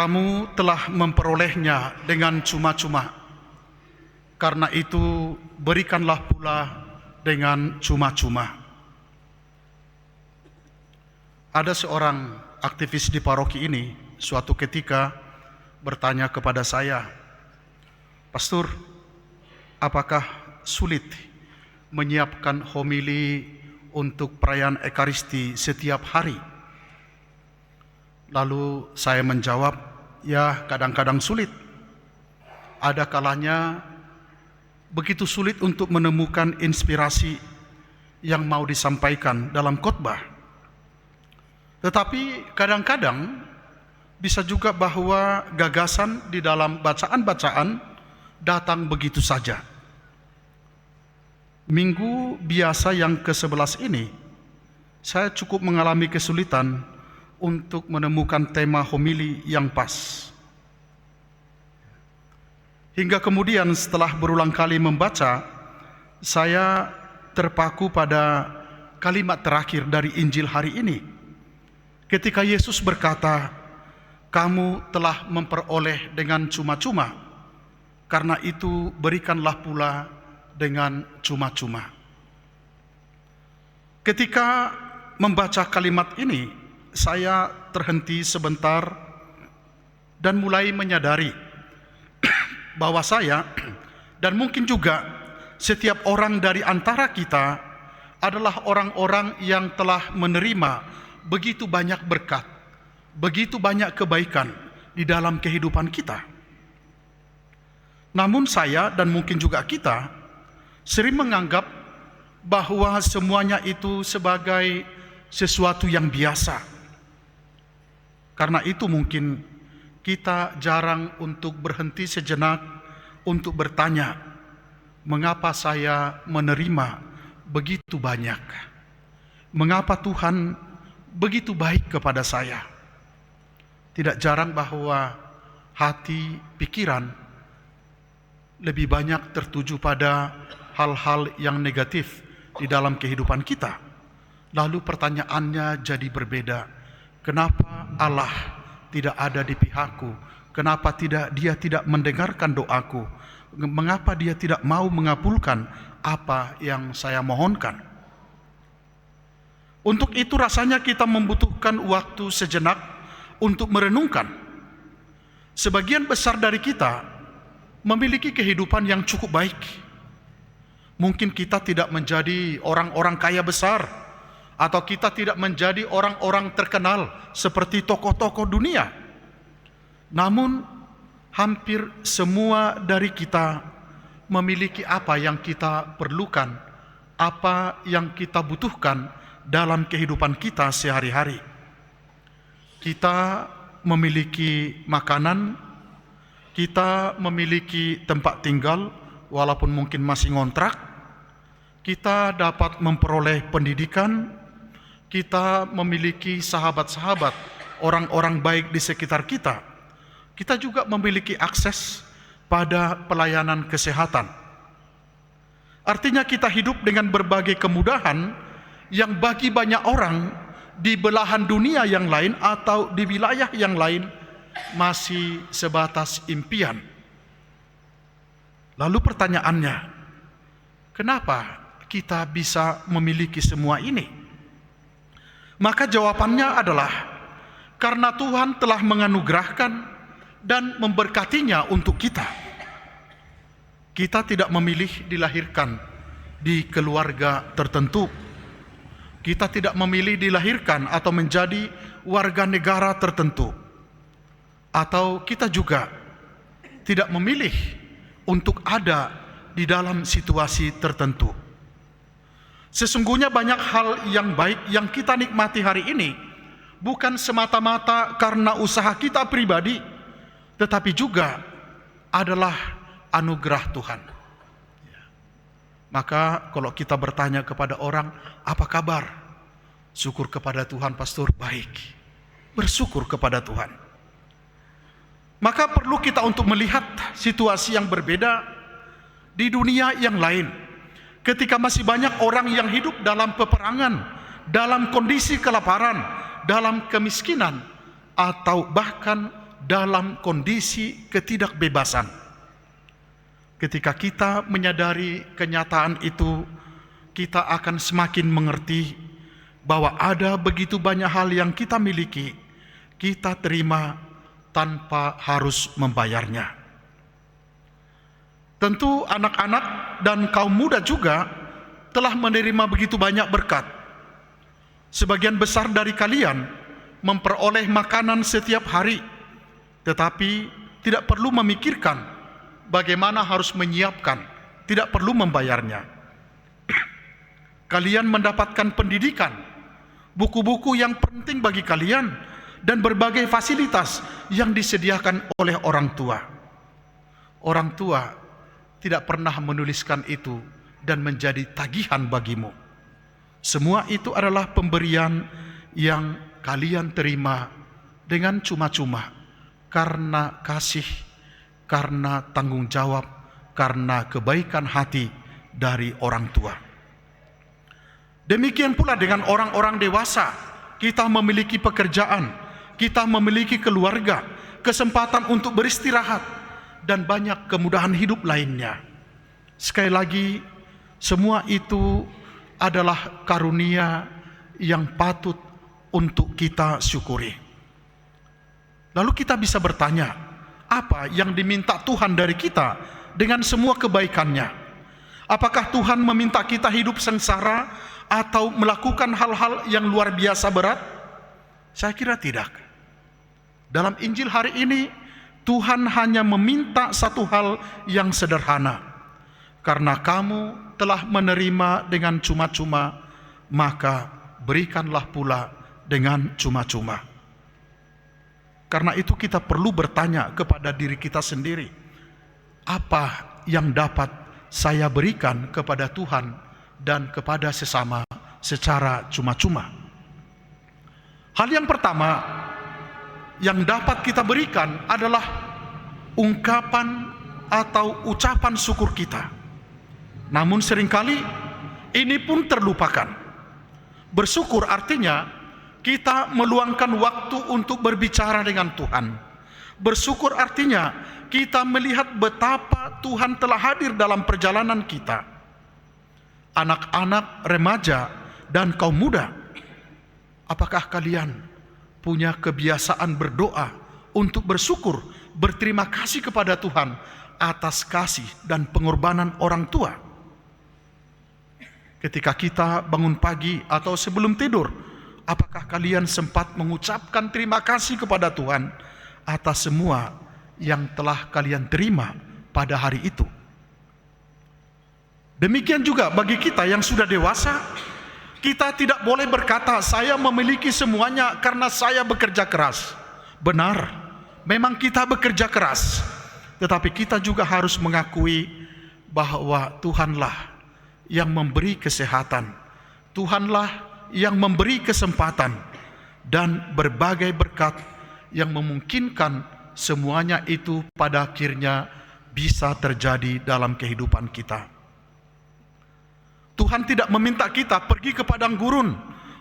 kamu telah memperolehnya dengan cuma-cuma. Karena itu berikanlah pula dengan cuma-cuma. Ada seorang aktivis di paroki ini suatu ketika bertanya kepada saya, "Pastor, apakah sulit menyiapkan homili untuk perayaan Ekaristi setiap hari?" Lalu saya menjawab, "Ya, kadang-kadang sulit. Ada kalanya begitu sulit untuk menemukan inspirasi yang mau disampaikan dalam khotbah. Tetapi kadang-kadang bisa juga bahwa gagasan di dalam bacaan-bacaan datang begitu saja." Minggu biasa yang ke-11 ini, saya cukup mengalami kesulitan untuk menemukan tema homili yang pas. Hingga kemudian setelah berulang kali membaca, saya terpaku pada kalimat terakhir dari Injil hari ini. Ketika Yesus berkata, "Kamu telah memperoleh dengan cuma-cuma, karena itu berikanlah pula dengan cuma-cuma." Ketika membaca kalimat ini, saya terhenti sebentar dan mulai menyadari bahwa saya dan mungkin juga setiap orang dari antara kita adalah orang-orang yang telah menerima begitu banyak berkat, begitu banyak kebaikan di dalam kehidupan kita. Namun saya dan mungkin juga kita sering menganggap bahwa semuanya itu sebagai sesuatu yang biasa. Karena itu mungkin kita jarang untuk berhenti sejenak untuk bertanya, mengapa saya menerima begitu banyak? Mengapa Tuhan begitu baik kepada saya? Tidak jarang bahwa hati, pikiran lebih banyak tertuju pada hal-hal yang negatif di dalam kehidupan kita. Lalu pertanyaannya jadi berbeda. Kenapa Allah tidak ada di pihakku? Kenapa Dia tidak mendengarkan doaku? Mengapa Dia tidak mau mengabulkan apa yang saya mohonkan? Untuk itu rasanya kita membutuhkan waktu sejenak untuk merenungkan. Sebagian besar dari kita memiliki kehidupan yang cukup baik. Mungkin kita tidak menjadi orang-orang kaya besar, atau kita tidak menjadi orang-orang terkenal seperti tokoh-tokoh dunia. Namun hampir semua dari kita memiliki apa yang kita perlukan, apa yang kita butuhkan dalam kehidupan kita sehari-hari. Kita memiliki makanan, kita memiliki tempat tinggal walaupun mungkin masih ngontrak, kita dapat memperoleh pendidikan, kita memiliki sahabat-sahabat, orang-orang baik di sekitar kita. Kita juga memiliki akses pada pelayanan kesehatan. Artinya kita hidup dengan berbagai kemudahan yang bagi banyak orang di belahan dunia yang lain atau di wilayah yang lain masih sebatas impian. Lalu pertanyaannya, kenapa kita bisa memiliki semua ini? Maka jawabannya adalah karena Tuhan telah menganugerahkan dan memberkatinya untuk kita. Kita tidak memilih dilahirkan di keluarga tertentu. Kita tidak memilih dilahirkan atau menjadi warga negara tertentu. Atau kita juga tidak memilih untuk ada di dalam situasi tertentu. Sesungguhnya banyak hal yang baik yang kita nikmati hari ini bukan semata-mata karena usaha kita pribadi, tetapi juga adalah anugerah Tuhan. Maka kalau kita bertanya kepada orang, apa kabar? Syukur kepada Tuhan, pastor, baik. Bersyukur kepada Tuhan. Maka perlu kita untuk melihat situasi yang berbeda di dunia yang lain. Ketika masih banyak orang yang hidup dalam peperangan, dalam kondisi kelaparan, dalam kemiskinan, atau bahkan dalam kondisi ketidakbebasan. Ketika kita menyadari kenyataan itu, kita akan semakin mengerti bahwa ada begitu banyak hal yang kita miliki, kita terima tanpa harus membayarnya. Tentu anak-anak dan kaum muda juga telah menerima begitu banyak berkat. Sebagian besar dari kalian memperoleh makanan setiap hari, tetapi tidak perlu memikirkan bagaimana harus menyiapkan, tidak perlu membayarnya. Kalian mendapatkan pendidikan, buku-buku yang penting bagi kalian, dan berbagai fasilitas yang disediakan oleh orang tua. Orang tua tidak pernah menuliskan itu dan menjadi tagihan bagimu. Semua itu adalah pemberian yang kalian terima dengan cuma-cuma karena kasih, karena tanggung jawab, karena kebaikan hati dari orang tua. Demikian pula dengan orang-orang dewasa. Kita memiliki pekerjaan, kita memiliki keluarga, kesempatan untuk beristirahat, dan banyak kemudahan hidup lainnya. Sekali lagi, semua itu adalah karunia yang patut untuk kita syukuri. Lalu kita bisa bertanya, apa yang diminta Tuhan dari kita dengan semua kebaikannya? Apakah Tuhan meminta kita hidup sengsara atau melakukan hal-hal yang luar biasa berat? Saya kira tidak. Dalam Injil hari ini, Tuhan hanya meminta satu hal yang sederhana. Karena kamu telah menerima dengan cuma-cuma, maka berikanlah pula dengan cuma-cuma. Karena itu kita perlu bertanya kepada diri kita sendiri, apa yang dapat saya berikan kepada Tuhan dan kepada sesama secara cuma-cuma? Hal yang pertama yang dapat kita berikan adalah ungkapan atau ucapan syukur kita. Namun seringkali ini pun terlupakan. Bersyukur artinya kita meluangkan waktu untuk berbicara dengan Tuhan. Bersyukur artinya kita melihat betapa Tuhan telah hadir dalam perjalanan kita. Anak-anak, remaja, dan kaum muda, apakah kalian punya kebiasaan berdoa untuk bersyukur, berterima kasih kepada Tuhan atas kasih dan pengorbanan orang tua? Ketika kita bangun pagi atau sebelum tidur, apakah kalian sempat mengucapkan terima kasih kepada Tuhan atas semua yang telah kalian terima pada hari itu? Demikian juga bagi kita yang sudah dewasa, kita tidak boleh berkata, saya memiliki semuanya karena saya bekerja keras. Benar, memang kita bekerja keras, tetapi kita juga harus mengakui bahwa Tuhanlah yang memberi kesehatan, Tuhanlah yang memberi kesempatan, dan berbagai berkat yang memungkinkan semuanya itu pada akhirnya bisa terjadi dalam kehidupan kita. Tuhan tidak meminta kita pergi ke padang gurun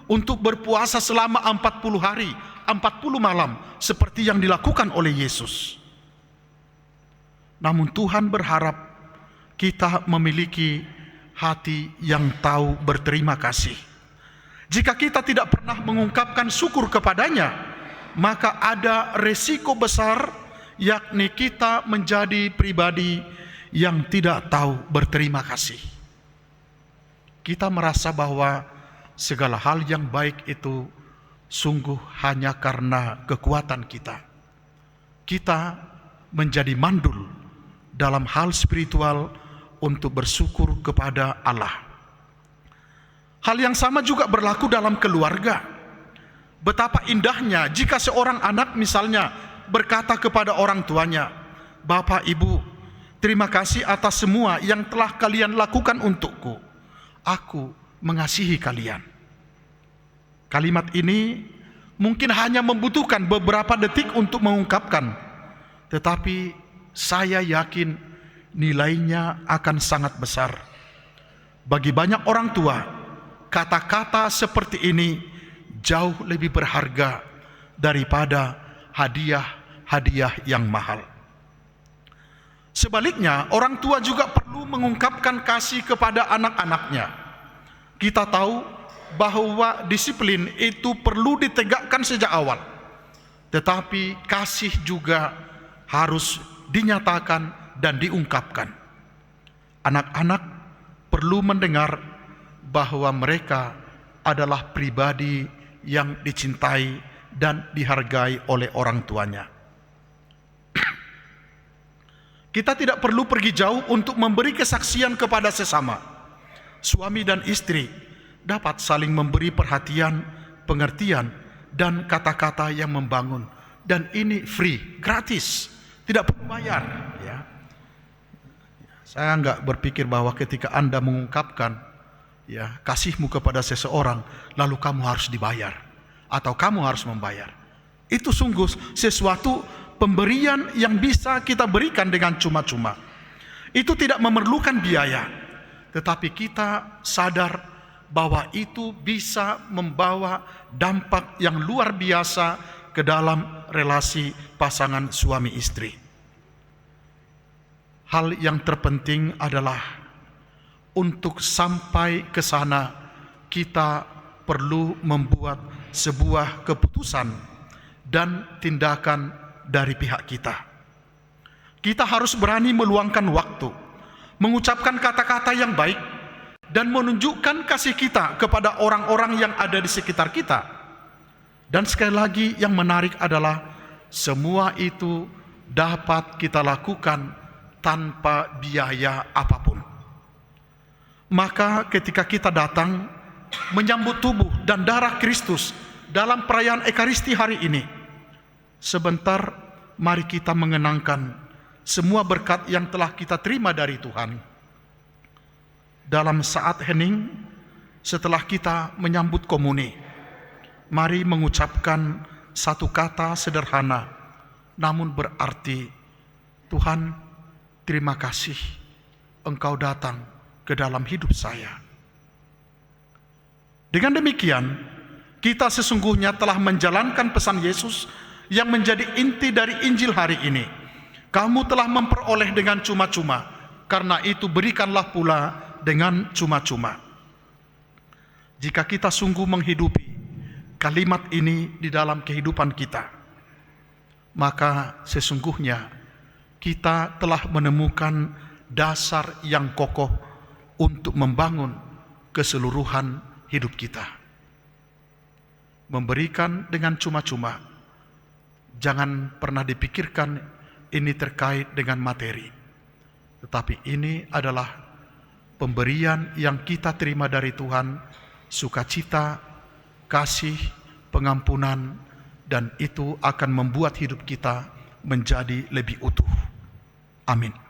untuk berpuasa selama 40 hari, 40 malam seperti yang dilakukan oleh Yesus. Namun Tuhan berharap kita memiliki hati yang tahu berterima kasih. Jika kita tidak pernah mengungkapkan syukur kepadanya, maka ada resiko besar, yakni kita menjadi pribadi yang tidak tahu berterima kasih. Kita merasa bahwa segala hal yang baik itu sungguh hanya karena kekuatan kita. Kita menjadi mandul dalam hal spiritual untuk bersyukur kepada Allah. Hal yang sama juga berlaku dalam keluarga. Betapa indahnya jika seorang anak misalnya berkata kepada orang tuanya, Bapak, Ibu, terima kasih atas semua yang telah kalian lakukan untukku. Aku mengasihi kalian. Kalimat ini mungkin hanya membutuhkan beberapa detik untuk mengungkapkan, tetapi saya yakin nilainya akan sangat besar. Bagi banyak orang tua, kata-kata seperti ini jauh lebih berharga daripada hadiah hadiah yang mahal. Sebaliknya, orang tua juga perlu mengungkapkan kasih kepada anak-anaknya. Kita tahu bahwa disiplin itu perlu ditegakkan sejak awal, tetapi kasih juga harus dinyatakan dan diungkapkan. Anak-anak perlu mendengar bahwa mereka adalah pribadi yang dicintai dan dihargai oleh orang tuanya. Kita tidak perlu pergi jauh untuk memberi kesaksian kepada sesama. Suami dan istri dapat saling memberi perhatian, pengertian, dan kata-kata yang membangun. Dan ini free, gratis, tidak perlu bayar. Ya. Saya enggak berpikir bahwa ketika Anda mengungkapkan kasihmu kepada seseorang, lalu kamu harus dibayar atau kamu harus membayar. Itu sungguh sesuatu pemberian yang bisa kita berikan dengan cuma-cuma. Itu tidak memerlukan biaya, tetapi kita sadar bahwa itu bisa membawa dampak yang luar biasa ke dalam relasi pasangan suami istri. Hal yang terpenting adalah untuk sampai ke sana kita perlu membuat sebuah keputusan dan tindakan dari pihak kita. Kita harus berani meluangkan waktu, mengucapkan kata-kata yang baik, dan menunjukkan kasih kita kepada orang-orang yang ada di sekitar kita. Dan sekali lagi yang menarik adalah semua itu dapat kita lakukan tanpa biaya apapun. Maka ketika kita datang menyambut tubuh dan darah Kristus dalam perayaan Ekaristi hari ini, sebentar mari kita mengenangkan semua berkat yang telah kita terima dari Tuhan. Dalam saat hening, setelah kita menyambut komuni, mari mengucapkan satu kata sederhana, namun berarti, Tuhan, terima kasih Engkau datang ke dalam hidup saya. Dengan demikian, kita sesungguhnya telah menjalankan pesan Yesus yang menjadi inti dari Injil hari ini. Kamu telah memperoleh dengan cuma-cuma, karena itu berikanlah pula dengan cuma-cuma. Jika kita sungguh menghidupi kalimat ini di dalam kehidupan kita, maka sesungguhnya kita telah menemukan dasar yang kokoh untuk membangun keseluruhan hidup kita. Memberikan dengan cuma-cuma, jangan pernah dipikirkan ini terkait dengan materi, tetapi ini adalah pemberian yang kita terima dari Tuhan, sukacita, kasih, pengampunan, dan itu akan membuat hidup kita menjadi lebih utuh. Amin.